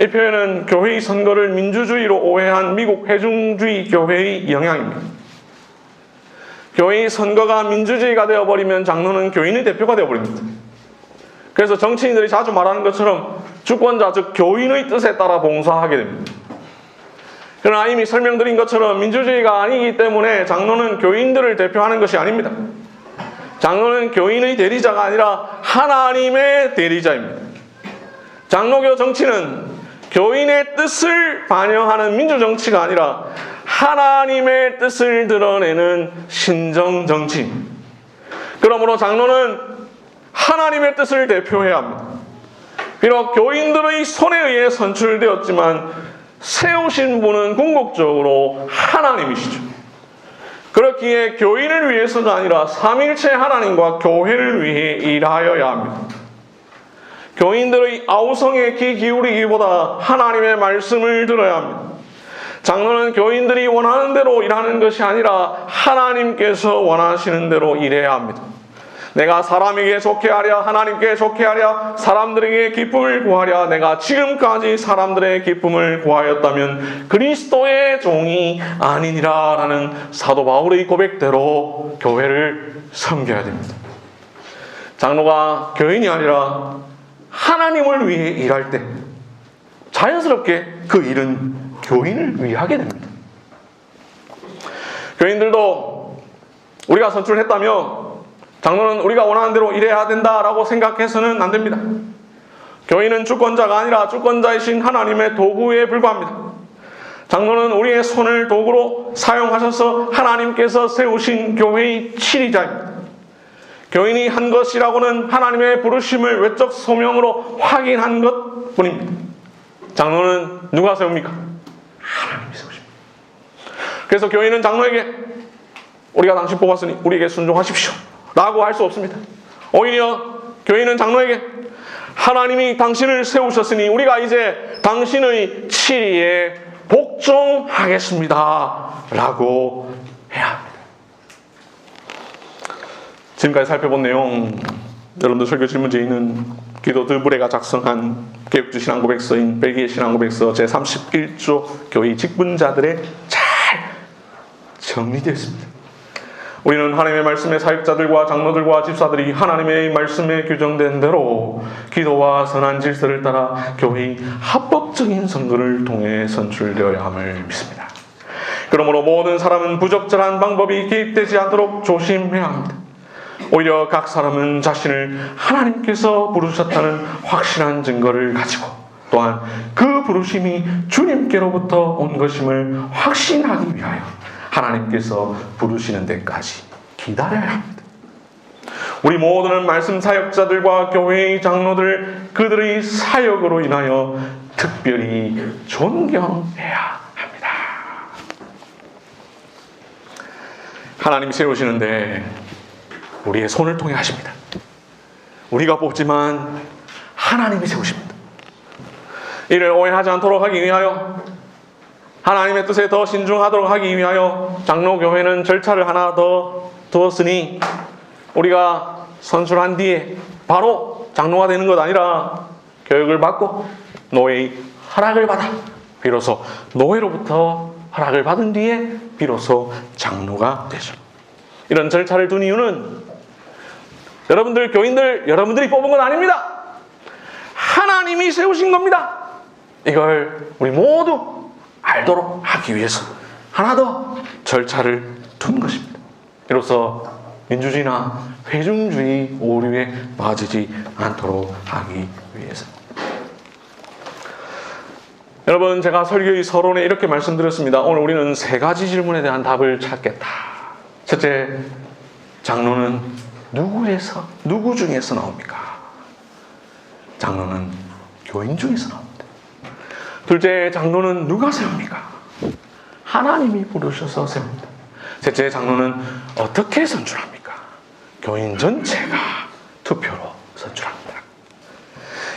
이 표현은 교회의 선거를 민주주의로 오해한 미국 회중주의 교회의 영향입니다. 교회의 선거가 민주주의가 되어버리면 장로는 교인의 대표가 되어버립니다. 그래서 정치인들이 자주 말하는 것처럼 주권자 즉 교인의 뜻에 따라 봉사하게 됩니다. 그러나 이미 설명드린 것처럼 민주주의가 아니기 때문에 장로는 교인들을 대표하는 것이 아닙니다. 장로는 교인의 대리자가 아니라 하나님의 대리자입니다. 장로교 정치는 교인의 뜻을 반영하는 민주정치가 아니라 하나님의 뜻을 드러내는 신정정치입니다. 그러므로 장로는 하나님의 뜻을 대표해야 합니다. 비록 교인들의 손에 의해 선출되었지만 세우신 분은 궁극적으로 하나님이시죠. 그렇기에 교인을 위해서가 아니라 삼일체 하나님과 교회를 위해 일하여야 합니다. 교인들의 아우성에 귀 기울이기보다 하나님의 말씀을 들어야 합니다. 장로는 교인들이 원하는 대로 일하는 것이 아니라 하나님께서 원하시는 대로 일해야 합니다. 내가 사람에게 좋게 하랴 하나님께 좋게 하랴 사람들에게 기쁨을 구하랴 내가 지금까지 사람들의 기쁨을 구하였다면 그리스도의 종이 아니니라 라는 사도 바울의 고백대로 교회를 섬겨야 됩니다. 장로가 교인이 아니라 하나님을 위해 일할 때 자연스럽게 그 일은 교인을 위하게 됩니다. 교인들도 우리가 선출했다며 장로는 우리가 원하는 대로 일해야 된다라고 생각해서는 안 됩니다. 교인은 주권자가 아니라 주권자이신 하나님의 도구에 불과합니다. 장로는 우리의 손을 도구로 사용하셔서 하나님께서 세우신 교회의 치리자입니다. 교인이 한 것이라고는 하나님의 부르심을 외적 소명으로 확인한 것 뿐입니다. 장로는 누가 세웁니까? 하나님이 세우십니다. 그래서 교인은 장로에게 우리가 당신 뽑았으니 우리에게 순종하십시오 라고 할 수 없습니다. 오히려 교인은 장로에게 하나님이 당신을 세우셨으니 우리가 이제 당신의 치리에 복종하겠습니다 라고 해야 합니다. 지금까지 살펴본 내용 여러분들 설교 질문지에 있는 기도 드브레가 작성한 개혁주 신앙고백서인 벨기에 신앙고백서 제31조 교회 직분자들의 잘 정리되어 있습니다. 우리는 하나님의 말씀의 사역자들과 장로들과 집사들이 하나님의 말씀에 규정된 대로 기도와 선한 질서를 따라 교회의 합법적인 선거를 통해 선출되어야 함을 믿습니다. 그러므로 모든 사람은 부적절한 방법이 개입되지 않도록 조심해야 합니다. 오히려 각 사람은 자신을 하나님께서 부르셨다는 확실한 증거를 가지고 또한 그 부르심이 주님께로부터 온 것임을 확신하기 위하여 하나님께서 부르시는 데까지 기다려야 합니다. 우리 모두는 말씀 사역자들과 교회의 장로들 그들의 사역으로 인하여 특별히 존경해야 합니다. 하나님 세우시는데 우리의 손을 통해 하십니다. 우리가 뽑지만 하나님이 세우십니다. 이를 오해하지 않도록 하기 위하여 하나님의 뜻에 더 신중하도록 하기 위하여 장로교회는 절차를 하나 더 두었으니 우리가 선출한 뒤에 바로 장로가 되는 것 아니라 교육을 받고 노예의 허락을 받아 비로소 노예로부터 허락을 받은 뒤에 비로소 장로가 되죠. 이런 절차를 둔 이유는 여러분들 교인들 여러분들이 뽑은 건 아닙니다. 하나님이 세우신 겁니다. 이걸 우리 모두 알도록 하기 위해서 하나 더 절차를 둔 것입니다. 이로써 민주주의나 회중주의 오류에 빠지지 않도록 하기 위해서. 여러분, 제가 설교의 서론에 이렇게 말씀드렸습니다. 오늘 우리는 세 가지 질문에 대한 답을 찾겠다. 첫째, 장로는 누구 중에서 나옵니까? 장로는 교인 중에서 나옵니다. 둘째, 장로는 누가 세웁니까? 하나님이 부르셔서 세웁니다. 셋째, 장로는 어떻게 선출합니까? 교인 전체가 투표로 선출합니다.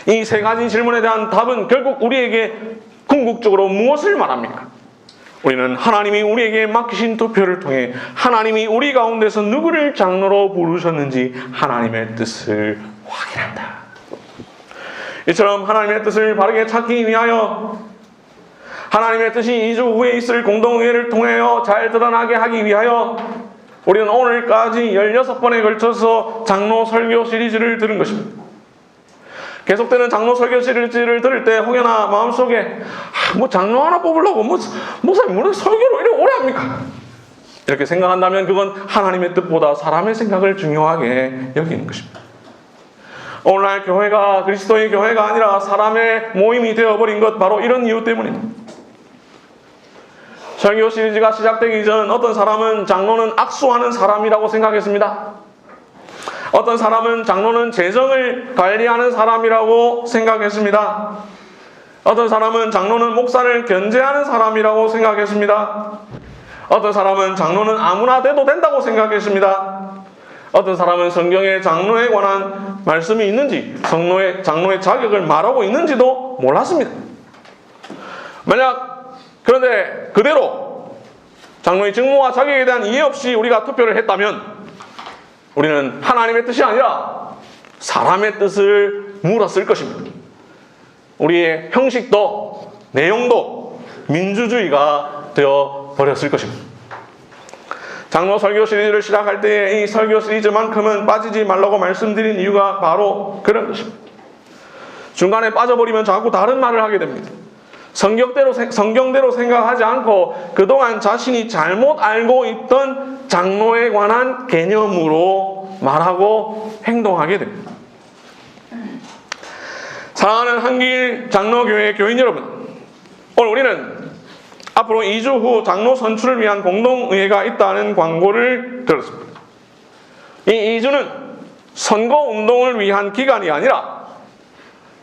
이 세 가지 질문에 대한 답은 결국 우리에게 궁극적으로 무엇을 말합니까? 우리는 하나님이 우리에게 맡기신 투표를 통해 하나님이 우리 가운데서 누구를 장로로 부르셨는지 하나님의 뜻을 확인한다. 이처럼 하나님의 뜻을 바르게 찾기 위하여 하나님의 뜻이 2주 후에 있을 공동회의를 통하여 잘 드러나게 하기 위하여 우리는 오늘까지 16번에 걸쳐서 장로 설교 시리즈를 들은 것입니다. 계속되는 장로 설교 시리즈를 들을 때 혹여나 마음속에 장로 하나 뽑으려고 목사님 왜 설교를 이렇게 오래 합니까? 이렇게 생각한다면 그건 하나님의 뜻보다 사람의 생각을 중요하게 여기는 것입니다. 오늘날 교회가 그리스도의 교회가 아니라 사람의 모임이 되어버린 것 바로 이런 이유 때문입니다. 설교 시리즈가 시작되기 전 어떤 사람은 장로는 악수하는 사람이라고 생각했습니다. 어떤 사람은 장로는 재정을 관리하는 사람이라고 생각했습니다. 어떤 사람은 장로는 목사를 견제하는 사람이라고 생각했습니다. 어떤 사람은 장로는 아무나 돼도 된다고 생각했습니다. 어떤 사람은 성경에 장로에 관한 말씀이 있는지 장로의 자격을 말하고 있는지도 몰랐습니다. 그런데 그대로 장로의 직무와 자격에 대한 이해 없이 우리가 투표를 했다면 우리는 하나님의 뜻이 아니라 사람의 뜻을 물었을 것입니다. 우리의 형식도 내용도 민주주의가 되어버렸을 것입니다. 장로 설교 시리즈를 시작할 때에 이 설교 시리즈만큼은 빠지지 말라고 말씀드린 이유가 바로 그런 것입니다. 중간에 빠져버리면 자꾸 다른 말을 하게 됩니다. 성경대로 생각하지 않고 그동안 자신이 잘못 알고 있던 장로에 관한 개념으로 말하고 행동하게 됩니다. 사랑하는 한길 장로교회 교인 여러분, 오늘 우리는 앞으로 2주 후 장로 선출을 위한 공동의회가 있다는 광고를 들었습니다. 이 2주는 선거운동을 위한 기간이 아니라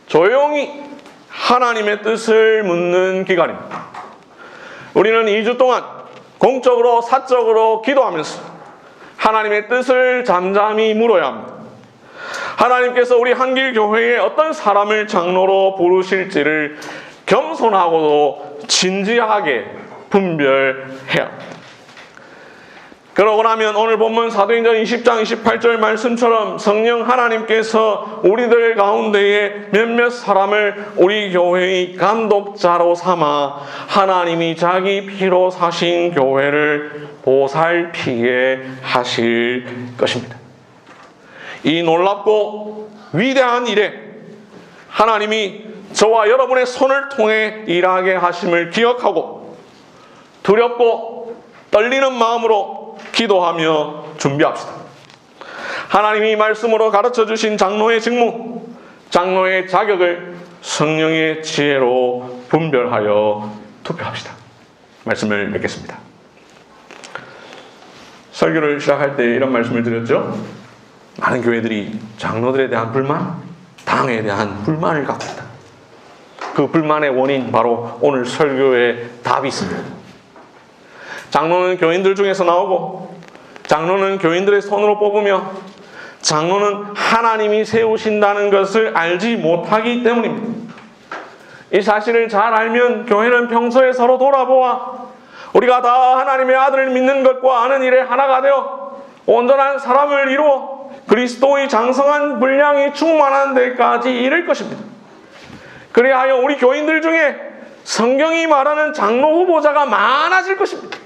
조용히 하나님의 뜻을 묻는 기간입니다. 우리는 2주 동안 공적으로 사적으로 기도하면서 하나님의 뜻을 잠잠히 물어야 합니다. 하나님께서 우리 한길교회에 어떤 사람을 장로로 부르실지를 겸손하고도 진지하게 분별해야 합니다. 그러고 나면 오늘 본문 사도행전 20장 28절 말씀처럼 성령 하나님께서 우리들 가운데에 몇몇 사람을 우리 교회의 감독자로 삼아 하나님이 자기 피로 사신 교회를 보살피게 하실 것입니다. 이 놀랍고 위대한 일에 하나님이 저와 여러분의 손을 통해 일하게 하심을 기억하고 두렵고 떨리는 마음으로 기도하며 준비합시다. 하나님이 말씀으로 가르쳐 주신 장로의 직무, 장로의 자격을 성령의 지혜로 분별하여 투표합시다. 말씀을 맺겠습니다. 설교를 시작할 때 이런 말씀을 드렸죠. 많은 교회들이 장로들에 대한 불만, 당에 대한 불만을 갖고 있다. 그 불만의 원인 바로 오늘 설교의 답이 있습니다. 장로는 교인들 중에서 나오고 장로는 교인들의 손으로 뽑으며 장로는 하나님이 세우신다는 것을 알지 못하기 때문입니다. 이 사실을 잘 알면 교회는 평소에 서로 돌아보아 우리가 다 하나님의 아들을 믿는 것과 아는 일에 하나가 되어 온전한 사람을 이루어 그리스도의 장성한 분량이 충만한 데까지 이를 것입니다. 그리하여 우리 교인들 중에 성경이 말하는 장로 후보자가 많아질 것입니다.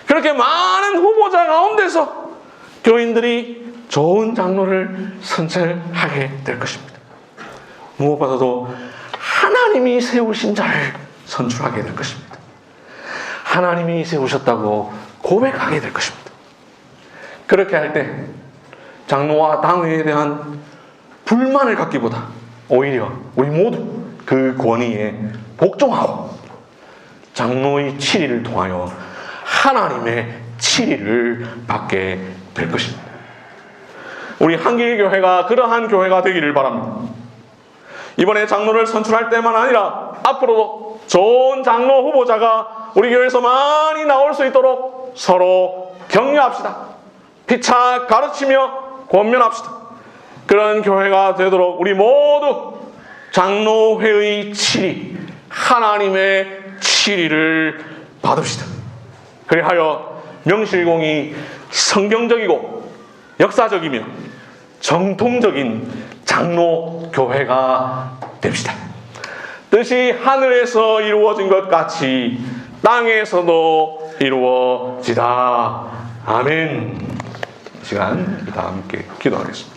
그렇게 많은 후보자 가운데서 교인들이 좋은 장로를 선택하게 될 것입니다. 무엇보다도 하나님이 세우신 자를 선출하게 될 것입니다. 하나님이 세우셨다고 고백하게 될 것입니다. 그렇게 할 때 장로와 당회에 대한 불만을 갖기보다 오히려 우리 모두 그 권위에 복종하고 장로의 치리를 통하여 하나님의 치리를 받게 될 것입니다. 우리 한길교회가 그러한 교회가 되기를 바랍니다. 이번에 장로를 선출할 때만 아니라 앞으로도 좋은 장로 후보자가 우리 교회에서 많이 나올 수 있도록 서로 격려합시다. 피차 가르치며 권면합시다. 그런 교회가 되도록 우리 모두 장로회의 치리, 하나님의 치리를 받읍시다. 그리하여 명실공히 성경적이고 역사적이며 정통적인 장로교회가 됩시다. 뜻이 하늘에서 이루어진 것 같이 땅에서도 이루어지다. 아멘. 이 시간 다 함께 기도하겠습니다.